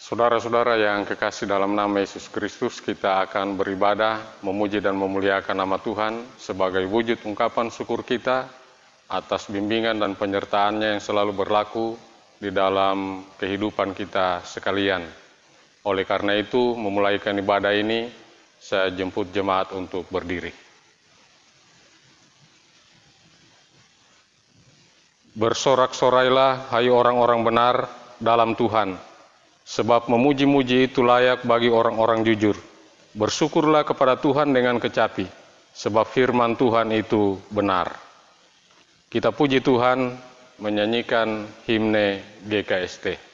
Saudara-saudara yang kekasih dalam nama Yesus Kristus, kita akan beribadah, memuji dan memuliakan nama Tuhan sebagai wujud ungkapan syukur kita atas bimbingan dan penyertaannya yang selalu berlaku di dalam kehidupan kita sekalian. Oleh karena itu, memulaikan ibadah ini, saya jemput jemaat untuk berdiri. Bersorak-sorailah, hai orang-orang benar dalam Tuhan, sebab memuji-muji itu layak bagi orang-orang jujur. Bersyukurlah kepada Tuhan dengan kecapi, sebab firman Tuhan itu benar. Kita puji Tuhan menyanyikan himne GKST.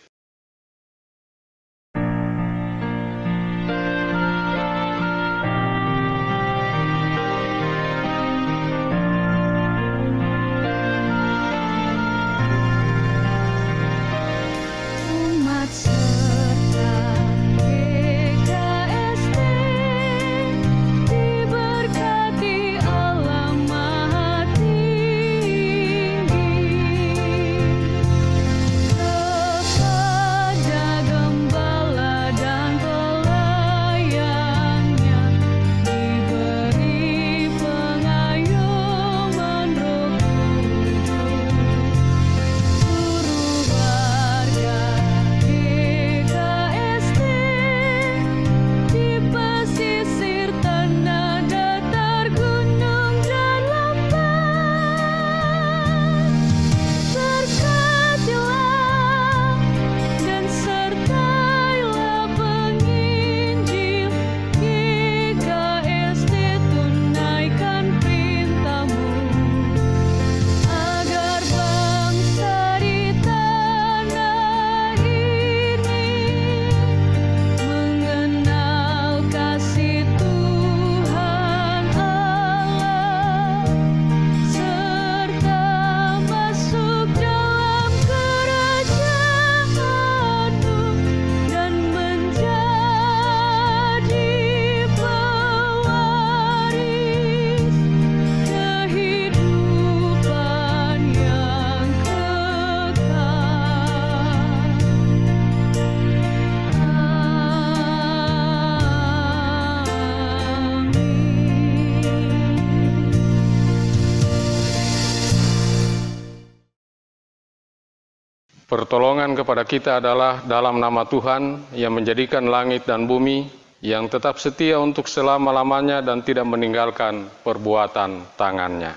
Pertolongan kepada kita adalah dalam nama Tuhan yang menjadikan langit dan bumi, yang tetap setia untuk selama-lamanya dan tidak meninggalkan perbuatan tangannya.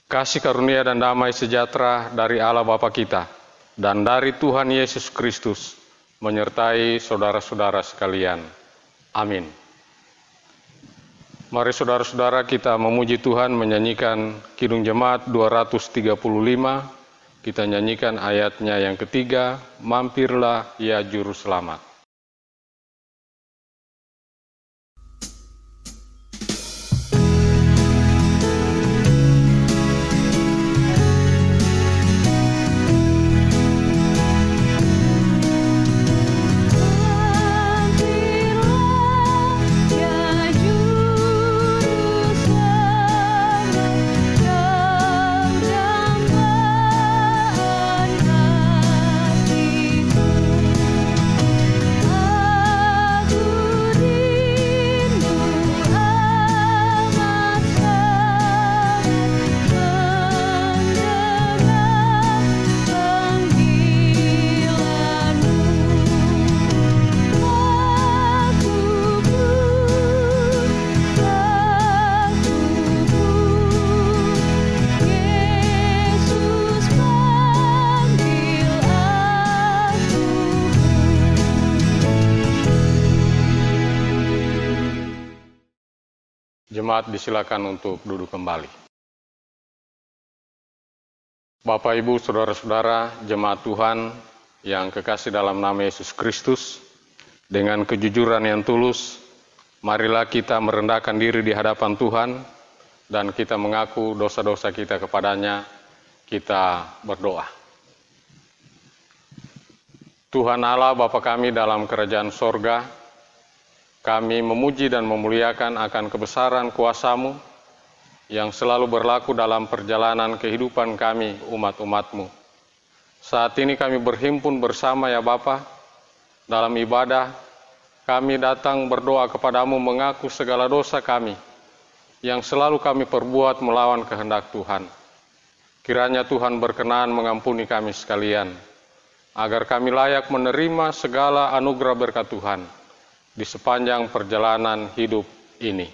Kasih karunia dan damai sejahtera dari Allah Bapa kita dan dari Tuhan Yesus Kristus menyertai saudara-saudara sekalian. Amin. Mari saudara-saudara kita memuji Tuhan menyanyikan Kidung Jemaat 235. Kita nyanyikan ayatnya yang ketiga, Mampirlah ya Juru Selamat. Jemaat disilakan untuk duduk kembali. Bapak, Ibu, Saudara-saudara, jemaat Tuhan yang kekasih dalam nama Yesus Kristus, dengan kejujuran yang tulus, marilah kita merendahkan diri di hadapan Tuhan dan kita mengaku dosa-dosa kita kepadanya. Kita berdoa. Tuhan Allah Bapa kami dalam kerajaan sorga, kami memuji dan memuliakan akan kebesaran kuasa-Mu yang selalu berlaku dalam perjalanan kehidupan kami, umat-umat-Mu. Saat ini kami berhimpun bersama ya Bapa, Dalam ibadah, kami datang berdoa kepadamu mengaku segala dosa kami yang selalu kami perbuat melawan kehendak Tuhan. Kiranya Tuhan berkenan mengampuni kami sekalian, agar kami layak menerima segala anugerah berkat Tuhan di sepanjang perjalanan hidup ini.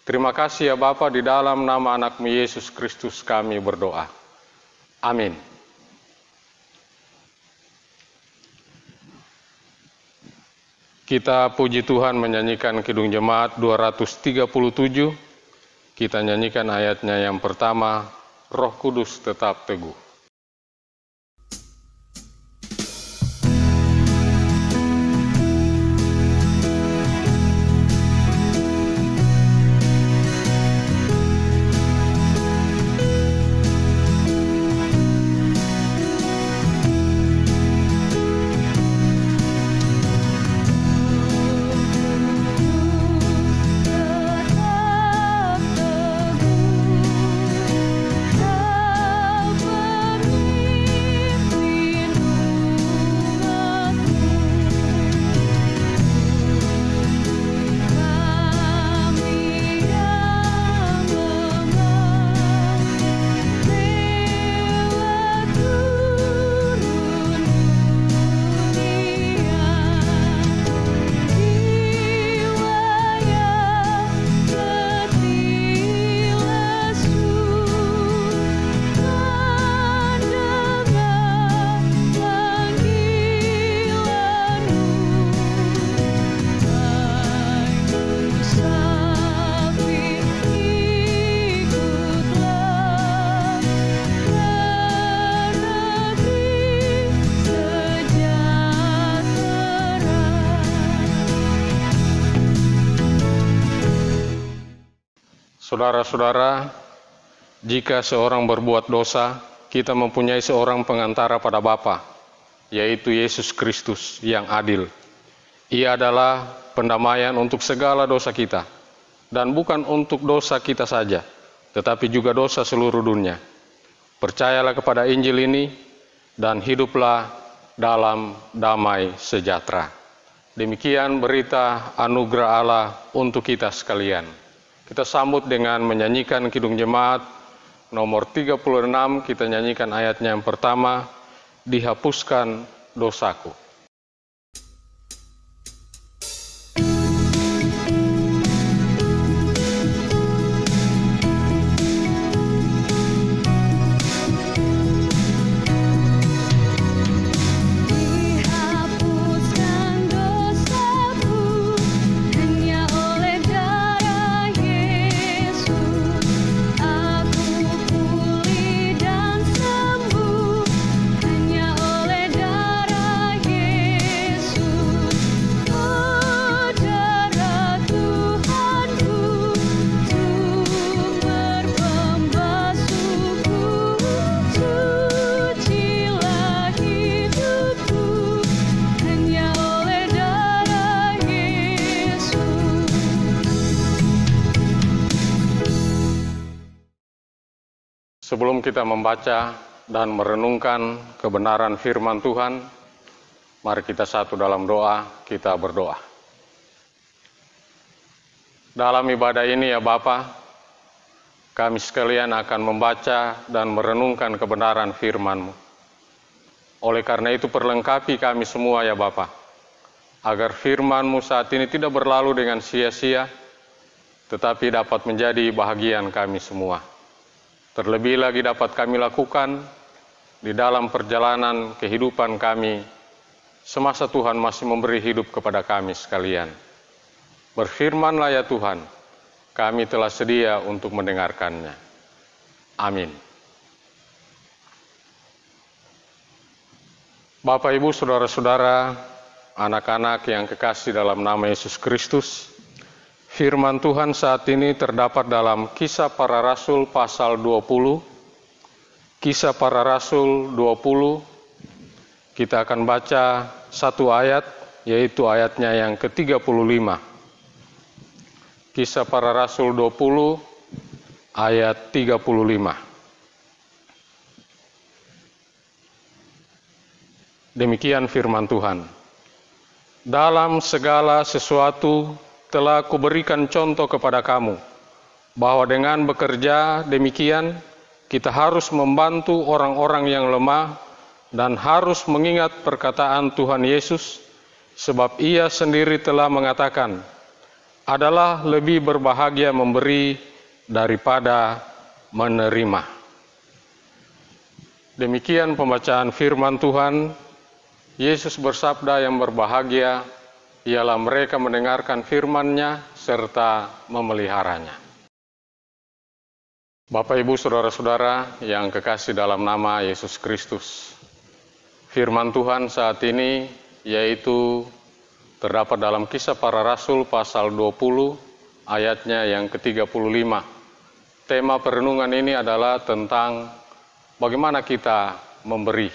Terima kasih ya Bapa, di dalam nama anak-Mu Yesus Kristus kami berdoa. Amin. Kita puji Tuhan menyanyikan Kidung Jemaat 237. Kita nyanyikan ayatnya yang pertama, Roh Kudus tetap teguh. Saudara-saudara, jika seorang berbuat dosa, kita mempunyai seorang pengantara pada Bapa, yaitu Yesus Kristus yang adil. Ia adalah pendamaian untuk segala dosa kita, dan bukan untuk dosa kita saja, tetapi juga dosa seluruh dunia. Percayalah kepada Injil ini, dan hiduplah dalam damai sejahtera. Demikian berita anugerah Allah untuk kita sekalian. Kita sambut dengan menyanyikan Kidung Jemaat nomor 36, kita nyanyikan ayatnya yang pertama, Dihapuskan Dosaku. Sebelum kita membaca dan merenungkan kebenaran firman Tuhan, mari kita satu dalam doa, kita berdoa. Dalam ibadah ini ya Bapa, kami sekalian akan membaca dan merenungkan kebenaran firman-Mu. Oleh karena itu perlengkapi kami semua ya Bapa, agar firman-Mu saat ini tidak berlalu dengan sia-sia, tetapi dapat menjadi bahagian kami semua. Terlebih lagi dapat kami lakukan di dalam perjalanan kehidupan kami semasa Tuhan masih memberi hidup kepada kami sekalian. Berfirmanlah ya Tuhan, kami telah sedia untuk mendengarkannya. Amin. Bapak, Ibu, Saudara-saudara, anak-anak yang kekasih dalam nama Yesus Kristus, firman Tuhan saat ini terdapat dalam Kisah Para Rasul pasal 20. Kisah Para Rasul 20, kita akan baca satu ayat, yaitu ayatnya yang ke-35. Kisah Para Rasul 20, ayat 35. Demikian firman Tuhan. dalam segala sesuatu telah kuberikan contoh kepada kamu, bahwa dengan bekerja demikian, kita harus membantu orang-orang yang lemah dan harus mengingat perkataan Tuhan Yesus, sebab Ia sendiri telah mengatakan, adalah lebih berbahagia memberi daripada menerima. Demikian pembacaan firman Tuhan. Yesus bersabda, yang berbahagia ialah mereka mendengarkan firman-Nya serta memeliharanya. Bapak, Ibu, Saudara-saudara yang kekasih dalam nama Yesus Kristus, firman Tuhan saat ini yaitu terdapat dalam Kisah Para Rasul pasal 20 ayatnya yang ke-35. Tema perenungan ini adalah tentang bagaimana kita memberi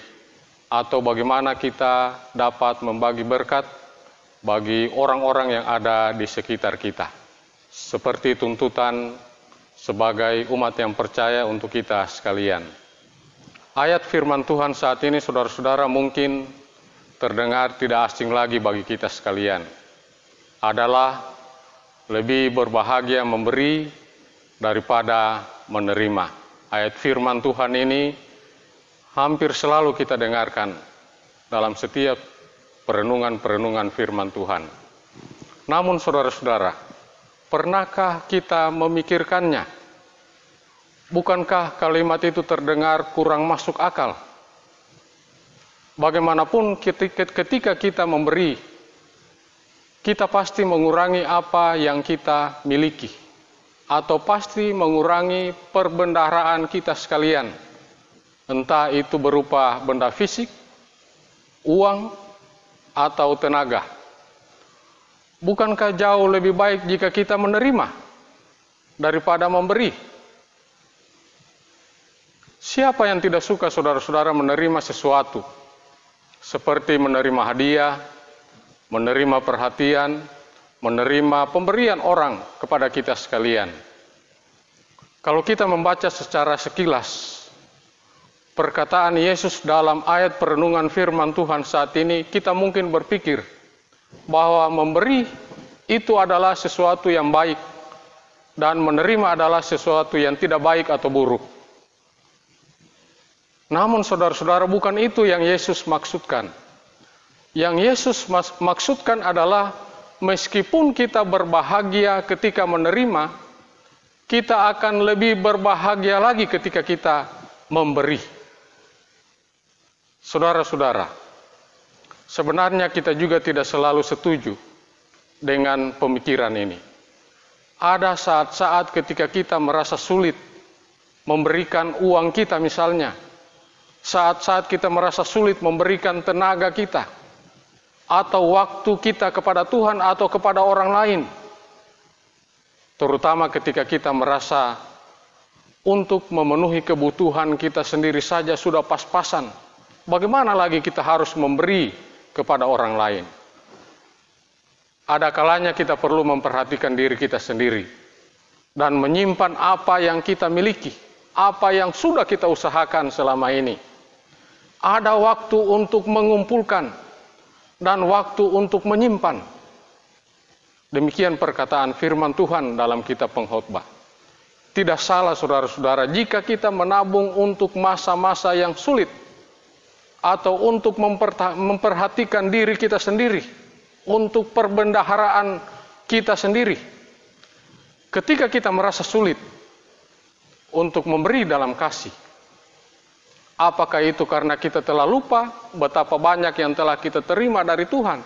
atau bagaimana kita dapat membagi berkat bagi orang-orang yang ada di sekitar kita. Seperti tuntutan sebagai umat yang percaya untuk kita sekalian. Ayat firman Tuhan saat ini, saudara-saudara, mungkin terdengar tidak asing lagi bagi kita sekalian. Adalah lebih berbahagia memberi daripada menerima. Ayat firman Tuhan ini hampir selalu kita dengarkan dalam setiap perenungan-perenungan firman Tuhan. Namun saudara-saudara, pernahkah kita memikirkannya? Bukankah kalimat itu terdengar kurang masuk akal? Bagaimanapun ketika kita memberi, kita pasti mengurangi apa yang kita miliki, atau pasti mengurangi perbendaharaan kita sekalian, entah itu berupa benda fisik, uang, atau tenaga. Bukankah jauh lebih baik jika kita menerima daripada memberi? Siapa yang tidak suka, saudara-saudara, menerima sesuatu? Seperti menerima hadiah, menerima perhatian, menerima pemberian orang kepada kita sekalian. Kalau kita membaca secara sekilas perkataan Yesus dalam ayat perenungan firman Tuhan saat ini, kita mungkin berpikir bahwa memberi itu adalah sesuatu yang baik dan menerima adalah sesuatu yang tidak baik atau buruk. Namun saudara-saudara, bukan itu yang Yesus maksudkan. Yang Yesus maksudkan adalah meskipun kita berbahagia ketika menerima, kita akan lebih berbahagia lagi ketika kita memberi. Saudara-saudara, sebenarnya kita juga tidak selalu setuju dengan pemikiran ini. Ada saat-saat ketika kita merasa sulit memberikan uang kita misalnya, saat-saat kita merasa sulit memberikan tenaga kita, atau waktu kita kepada Tuhan atau kepada orang lain. Terutama ketika kita merasa untuk memenuhi kebutuhan kita sendiri saja sudah pas-pasan. Bagaimana lagi kita harus memberi kepada orang lain? Ada kalanya kita perlu memperhatikan diri kita sendiri dan menyimpan apa yang kita miliki, apa yang sudah kita usahakan selama ini. Ada waktu untuk mengumpulkan dan waktu untuk menyimpan. Demikian perkataan firman Tuhan dalam kitab Pengkhotbah. Tidak salah, saudara-saudara, jika kita menabung untuk masa-masa yang sulit atau untuk memperhatikan diri kita sendiri, untuk perbendaharaan kita sendiri. Ketika kita merasa sulit untuk memberi dalam kasih, apakah itu karena kita telah lupa betapa banyak yang telah kita terima dari Tuhan?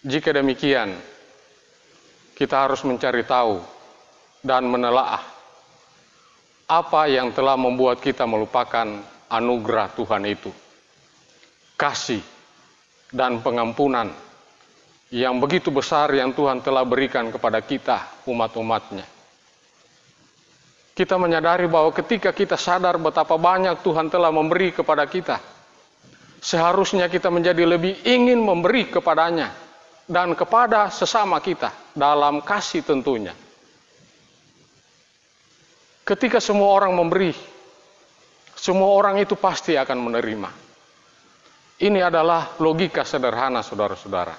Jika demikian, kita harus mencari tahu dan menelaah apa yang telah membuat kita melupakan anugerah Tuhan itu. Kasih dan pengampunan yang begitu besar yang Tuhan telah berikan kepada kita, umat-umatnya. Kita menyadari bahwa ketika kita sadar betapa banyak Tuhan telah memberi kepada kita, seharusnya kita menjadi lebih ingin memberi kepadanya dan kepada sesama kita dalam kasih tentunya. Ketika semua orang memberi, semua orang itu pasti akan menerima. Ini adalah logika sederhana, saudara-saudara.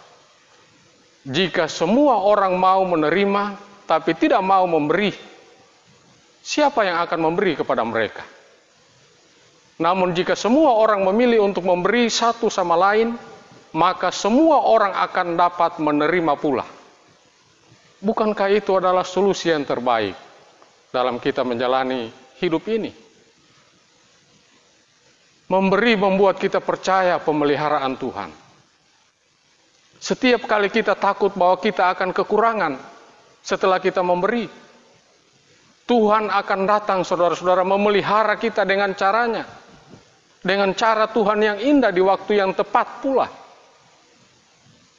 Jika semua orang mau menerima, tapi tidak mau memberi, siapa yang akan memberi kepada mereka? Namun jika semua orang memilih untuk memberi satu sama lain, maka semua orang akan dapat menerima pula. Bukankah itu adalah solusi yang terbaik dalam kita menjalani hidup ini? Memberi membuat kita percaya pemeliharaan Tuhan. Setiap kali kita takut bahwa kita akan kekurangan setelah kita memberi, Tuhan akan datang, saudara-saudara, memelihara kita dengan caranya. Dengan cara Tuhan yang indah di waktu yang tepat pula.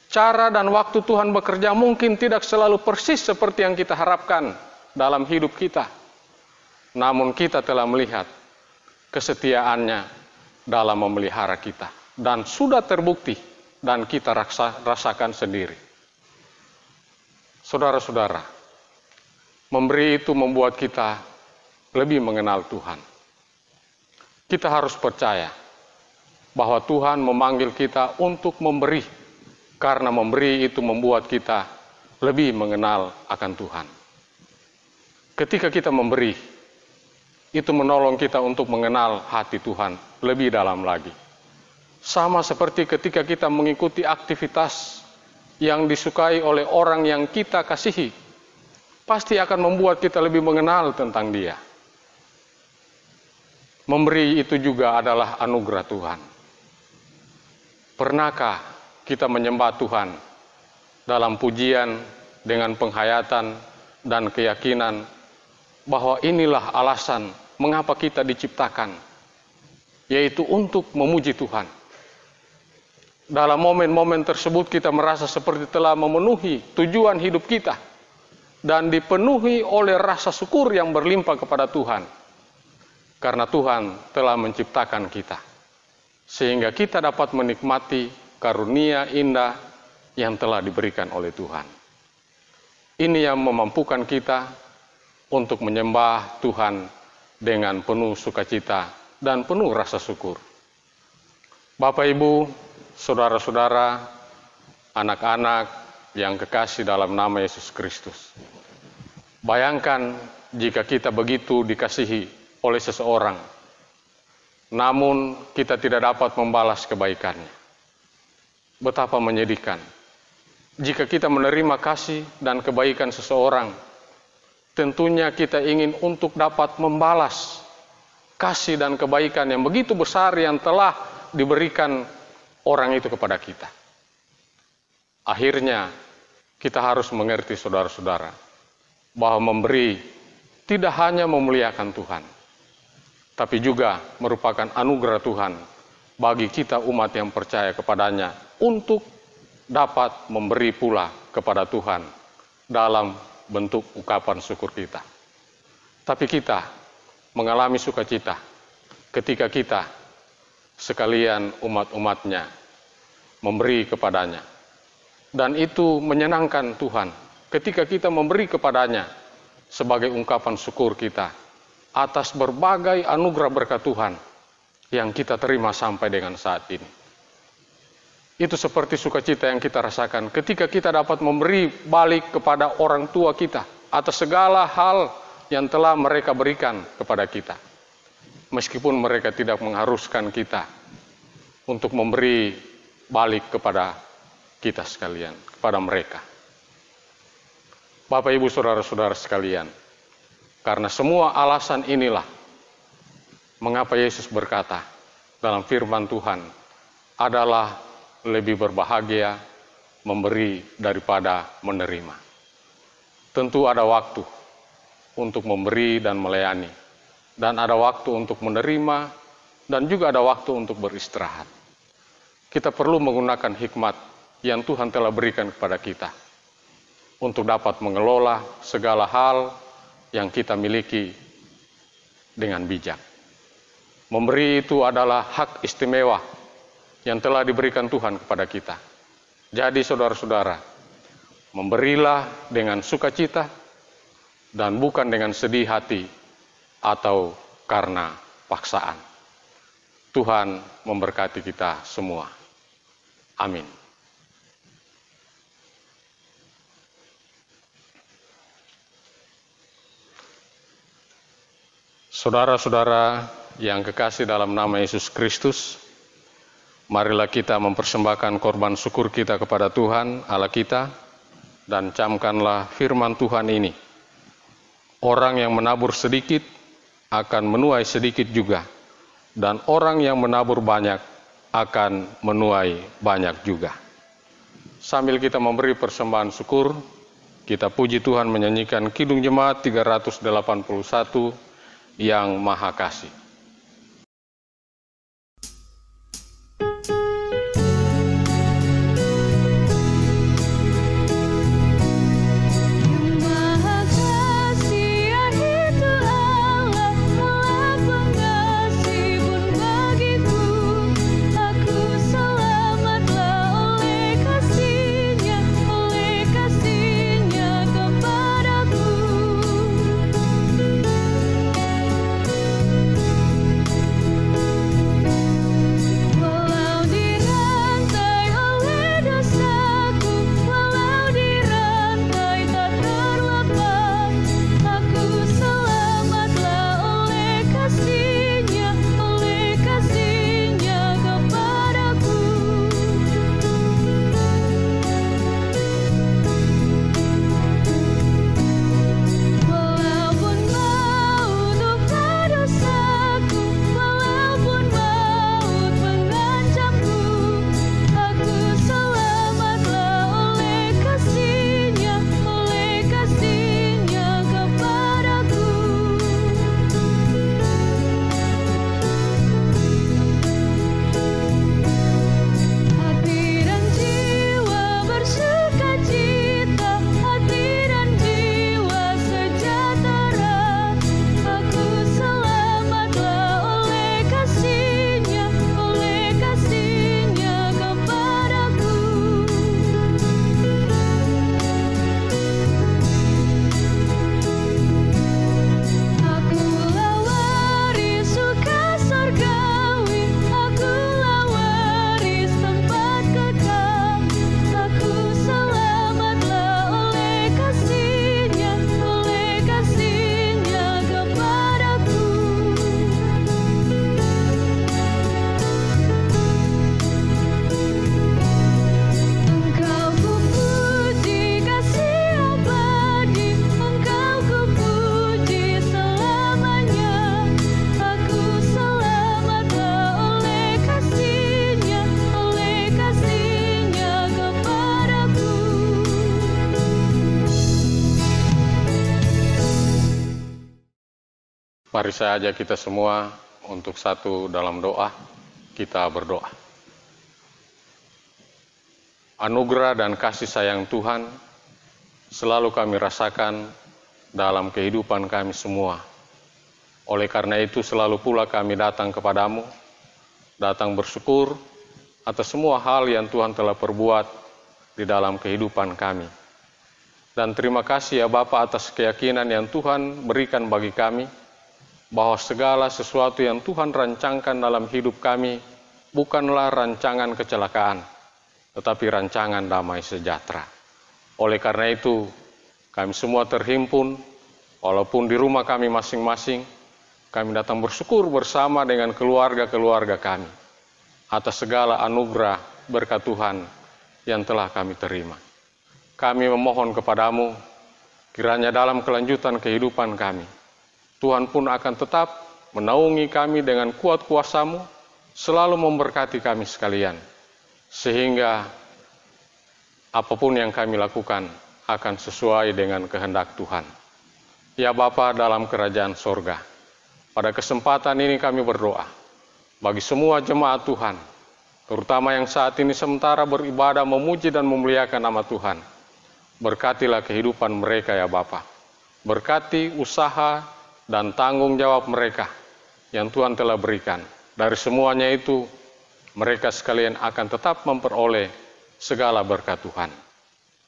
Cara dan waktu Tuhan bekerja mungkin tidak selalu persis seperti yang kita harapkan dalam hidup kita. Namun kita telah melihat kesetiaannya dalam memelihara kita. Dan sudah terbukti dan kita rasakan sendiri. Saudara-saudara, memberi itu membuat kita lebih mengenal Tuhan. Kita harus percaya bahwa Tuhan memanggil kita untuk memberi, karena memberi itu membuat kita lebih mengenal akan Tuhan. Ketika kita memberi, itu menolong kita untuk mengenal hati Tuhan lebih dalam lagi. Sama seperti ketika kita mengikuti aktivitas yang disukai oleh orang yang kita kasihi, pasti akan membuat kita lebih mengenal tentang Dia. Memberi itu juga adalah anugerah Tuhan. Pernahkah kita menyembah Tuhan dalam pujian dengan penghayatan dan keyakinan bahwa inilah alasan mengapa kita diciptakan, yaitu untuk memuji Tuhan. Dalam momen-momen tersebut kita merasa seperti telah memenuhi tujuan hidup kita dan dipenuhi oleh rasa syukur yang berlimpah kepada Tuhan. Karena Tuhan telah menciptakan kita, sehingga kita dapat menikmati karunia indah yang telah diberikan oleh Tuhan. Ini yang memampukan kita untuk menyembah Tuhan dengan penuh sukacita dan penuh rasa syukur. Bapak, Ibu, saudara-saudara, anak-anak yang kekasih dalam nama Yesus Kristus. Bayangkan jika kita begitu dikasihi oleh seseorang, namun kita tidak dapat membalas kebaikannya. Betapa menyedihkan jika kita menerima kasih dan kebaikan seseorang. Tentunya kita ingin untuk dapat membalas kasih dan kebaikan yang begitu besar yang telah diberikan orang itu kepada kita. Akhirnya kita harus mengerti, saudara-saudara, bahwa memberi tidak hanya memuliakan Tuhan, tapi juga merupakan anugerah Tuhan bagi kita umat yang percaya kepadanya untuk dapat memberi pula kepada Tuhan dalam bentuk ungkapan syukur kita. Tapi kita mengalami sukacita ketika kita sekalian umat-umatnya memberi kepadanya. Dan itu menyenangkan Tuhan ketika kita memberi kepadanya sebagai ungkapan syukur kita atas berbagai anugerah berkat Tuhan yang kita terima sampai dengan saat ini. Itu seperti sukacita yang kita rasakan ketika kita dapat memberi balik kepada orang tua kita atas segala hal yang telah mereka berikan kepada kita. Meskipun mereka tidak mengharuskan kita untuk memberi balik kepada kita sekalian, kepada mereka. Bapak, Ibu, saudara-saudara sekalian, karena semua alasan inilah mengapa Yesus berkata dalam firman Tuhan adalah lebih berbahagia memberi daripada menerima. Tentu ada waktu untuk memberi dan melayani, dan ada waktu untuk menerima, dan juga ada waktu untuk beristirahat. Kita perlu menggunakan hikmat yang Tuhan telah berikan kepada kita untuk dapat mengelola segala hal yang kita miliki dengan bijak. Memberi itu adalah hak istimewa yang telah diberikan Tuhan kepada kita. Jadi saudara-saudara, memberilah dengan sukacita dan bukan dengan sedih hati atau karena paksaan. Tuhan memberkati kita semua. Amin. Saudara-saudara yang kekasih dalam nama Yesus Kristus, marilah kita mempersembahkan korban syukur kita kepada Tuhan Allah kita, dan camkanlah firman Tuhan ini. Orang yang menabur sedikit akan menuai sedikit juga, dan orang yang menabur banyak akan menuai banyak juga. Sambil kita memberi persembahan syukur, kita puji Tuhan menyanyikan Kidung Jemaat 381, Yang Maha Kasih. Mari saya ajak kita semua untuk satu dalam doa, kita berdoa. Anugerah dan kasih sayang Tuhan selalu kami rasakan dalam kehidupan kami semua. Oleh karena itu selalu pula kami datang kepadamu, datang bersyukur atas semua hal yang Tuhan telah perbuat di dalam kehidupan kami. Dan terima kasih ya Bapa atas keyakinan yang Tuhan berikan bagi kami, bahwa segala sesuatu yang Tuhan rancangkan dalam hidup kami bukanlah rancangan kecelakaan, tetapi rancangan damai sejahtera. Oleh karena itu, kami semua terhimpun, walaupun di rumah kami masing-masing, kami datang bersyukur bersama dengan keluarga-keluarga kami, atas segala anugerah berkat Tuhan yang telah kami terima. Kami memohon kepadamu, kiranya dalam kelanjutan kehidupan kami, Tuhan pun akan tetap menaungi kami dengan kuat kuasa-Mu, selalu memberkati kami sekalian, sehingga apapun yang kami lakukan akan sesuai dengan kehendak Tuhan. Ya Bapa dalam kerajaan sorga, pada kesempatan ini kami berdoa, bagi semua jemaat Tuhan, terutama yang saat ini sementara beribadah memuji dan memuliakan nama Tuhan, berkatilah kehidupan mereka ya Bapa, berkati usaha dan tanggung jawab mereka yang Tuhan telah berikan. Dari semuanya itu, mereka sekalian akan tetap memperoleh segala berkat Tuhan.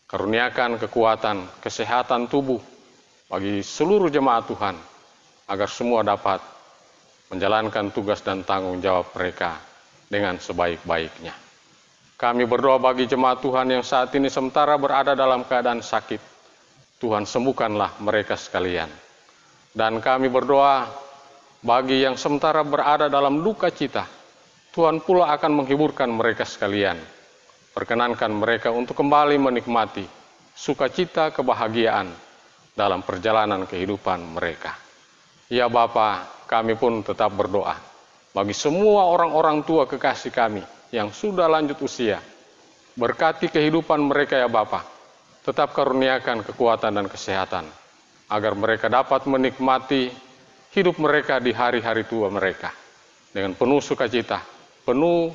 Karuniakan kekuatan, kesehatan tubuh bagi seluruh jemaat Tuhan, agar semua dapat menjalankan tugas dan tanggung jawab mereka dengan sebaik-baiknya. Kami berdoa bagi jemaat Tuhan yang saat ini sementara berada dalam keadaan sakit. Tuhan sembuhkanlah mereka sekalian. Dan kami berdoa bagi yang sementara berada dalam duka cita. Tuhan pula akan menghiburkan mereka sekalian. Perkenankan mereka untuk kembali menikmati sukacita kebahagiaan dalam perjalanan kehidupan mereka. Ya Bapa, kami pun tetap berdoa bagi semua orang-orang tua kekasih kami yang sudah lanjut usia. Berkati kehidupan mereka ya Bapa, tetap karuniakan kekuatan dan kesehatan, agar mereka dapat menikmati hidup mereka di hari-hari tua mereka dengan penuh sukacita, penuh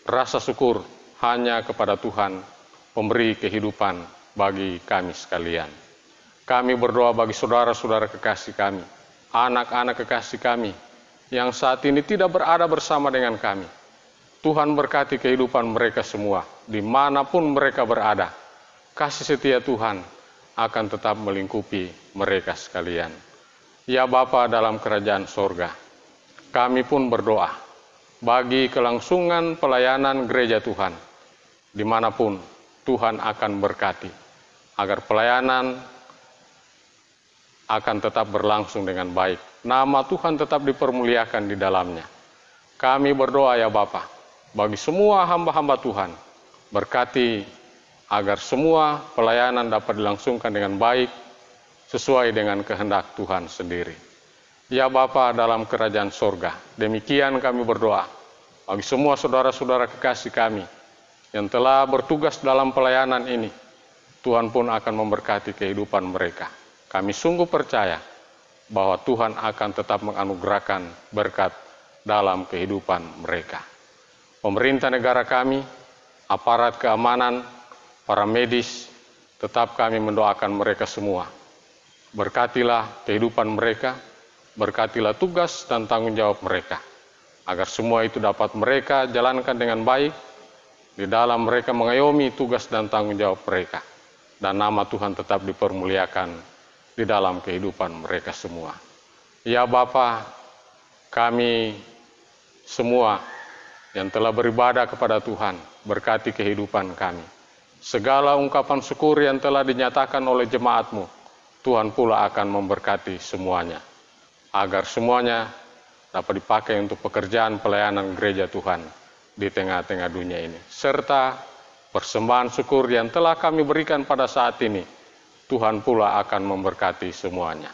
rasa syukur hanya kepada Tuhan, pemberi kehidupan bagi kami sekalian. Kami berdoa bagi saudara-saudara kekasih kami, anak-anak kekasih kami, yang saat ini tidak berada bersama dengan kami. Tuhan berkati kehidupan mereka semua, dimanapun mereka berada. Kasih setia Tuhan akan tetap melingkupi mereka sekalian. Ya Bapa dalam kerajaan sorga, kami pun berdoa bagi kelangsungan pelayanan gereja Tuhan, dimanapun Tuhan akan berkati, agar pelayanan akan tetap berlangsung dengan baik. Nama Tuhan tetap dipermuliakan di dalamnya. Kami berdoa ya Bapa, bagi semua hamba-hamba Tuhan, berkati agar semua pelayanan dapat dilangsungkan dengan baik, sesuai dengan kehendak Tuhan sendiri. Ya Bapa dalam kerajaan sorga, demikian kami berdoa bagi semua saudara-saudara kekasih kami yang telah bertugas dalam pelayanan ini. Tuhan pun akan memberkati kehidupan mereka. Kami sungguh percaya bahwa Tuhan akan tetap menganugerahkan berkat dalam kehidupan mereka. Pemerintah negara kami, aparat keamanan, para medis, tetap kami mendoakan mereka semua. Berkatilah kehidupan mereka, berkatilah tugas dan tanggung jawab mereka, agar semua itu dapat mereka jalankan dengan baik, di dalam mereka mengayomi tugas dan tanggung jawab mereka, dan nama Tuhan tetap dipermuliakan di dalam kehidupan mereka semua. Ya Bapa, kami semua yang telah beribadah kepada Tuhan, berkati kehidupan kami. Segala ungkapan syukur yang telah dinyatakan oleh jemaat-Mu, Tuhan pula akan memberkati semuanya, agar semuanya dapat dipakai untuk pekerjaan pelayanan gereja Tuhan di tengah-tengah dunia ini. Serta persembahan syukur yang telah kami berikan pada saat ini, Tuhan pula akan memberkati semuanya.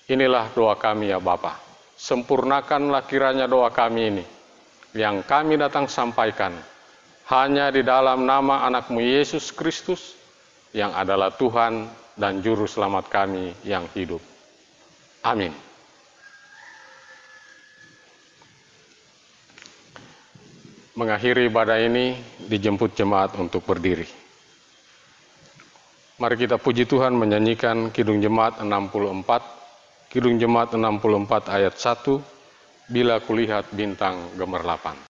Inilah doa kami ya Bapa. Sempurnakanlah kiranya doa kami ini, yang kami datang sampaikan, hanya di dalam nama anak-Mu Yesus Kristus, yang adalah Tuhan dan Juru Selamat kami yang hidup. Amin. Mengakhiri ibadah ini, dijemput jemaat untuk berdiri. Mari kita puji Tuhan menyanyikan Kidung Jemaat 64, Kidung Jemaat 64 ayat 1, Bila Kulihat Bintang Gemerlapan.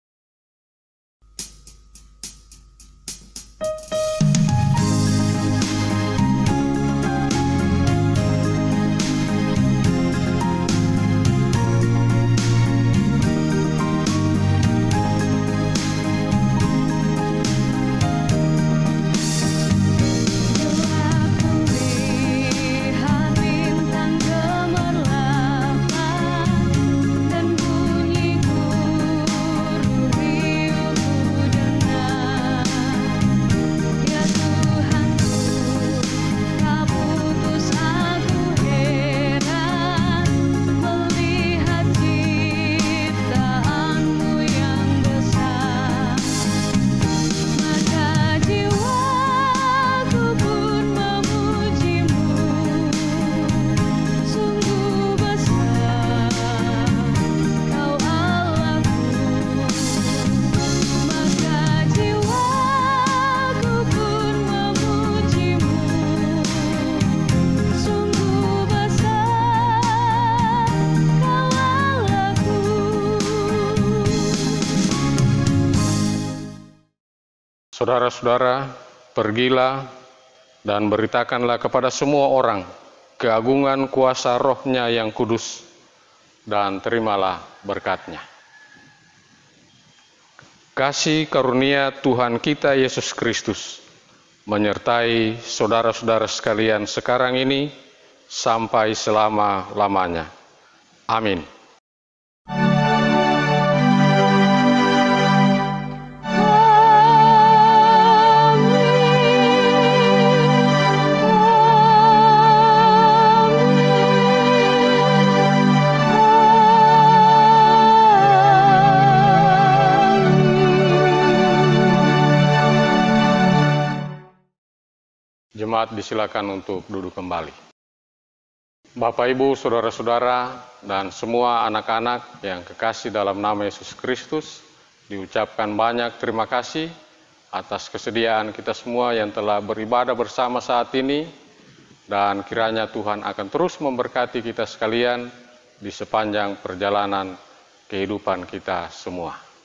Saudara-saudara, pergilah dan beritakanlah kepada semua orang keagungan kuasa Roh-Nya yang kudus, dan terimalah berkat-Nya. Kasih karunia Tuhan kita Yesus Kristus menyertai saudara-saudara sekalian sekarang ini sampai selama-lamanya. Amin. Jemaat disilakan untuk duduk kembali. Bapak, Ibu, saudara-saudara, dan semua anak-anak yang kekasih dalam nama Yesus Kristus, diucapkan banyak terima kasih atas kesediaan kita semua yang telah beribadah bersama saat ini, dan kiranya Tuhan akan terus memberkati kita sekalian di sepanjang perjalanan kehidupan kita semua.